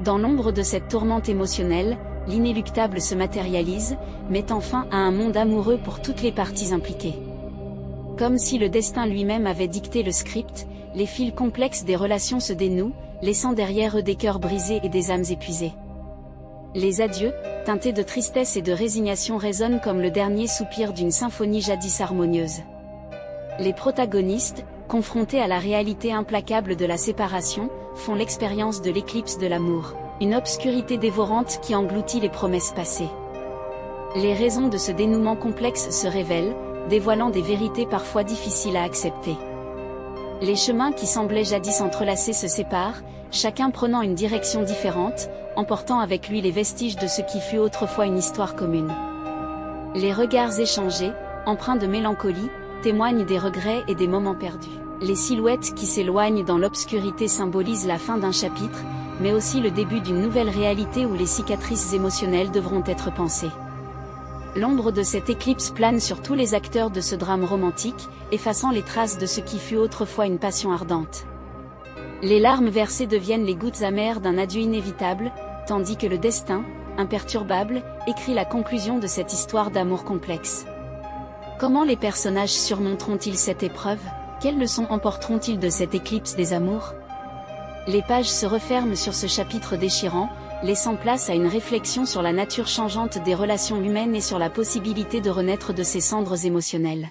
Dans l'ombre de cette tourmente émotionnelle, l'inéluctable se matérialise, mettant fin à un monde amoureux pour toutes les parties impliquées. Comme si le destin lui-même avait dicté le script, les fils complexes des relations se dénouent, laissant derrière eux des cœurs brisés et des âmes épuisées. Les adieux, teintés de tristesse et de résignation, résonnent comme le dernier soupir d'une symphonie jadis harmonieuse. Les protagonistes, confrontés à la réalité implacable de la séparation, font l'expérience de l'éclipse de l'amour, une obscurité dévorante qui engloutit les promesses passées. Les raisons de ce dénouement complexe se révèlent, dévoilant des vérités parfois difficiles à accepter. Les chemins qui semblaient jadis entrelacés se séparent, chacun prenant une direction différente, emportant avec lui les vestiges de ce qui fut autrefois une histoire commune. Les regards échangés, empreints de mélancolie, témoignent des regrets et des moments perdus. Les silhouettes qui s'éloignent dans l'obscurité symbolisent la fin d'un chapitre, mais aussi le début d'une nouvelle réalité où les cicatrices émotionnelles devront être pansées. L'ombre de cette éclipse plane sur tous les acteurs de ce drame romantique, effaçant les traces de ce qui fut autrefois une passion ardente. Les larmes versées deviennent les gouttes amères d'un adieu inévitable, tandis que le destin, imperturbable, écrit la conclusion de cette histoire d'amour complexe. Comment les personnages surmonteront-ils cette épreuve? Quelles leçons emporteront-ils de cette éclipse des amours? Les pages se referment sur ce chapitre déchirant, laissant place à une réflexion sur la nature changeante des relations humaines et sur la possibilité de renaître de ces cendres émotionnelles.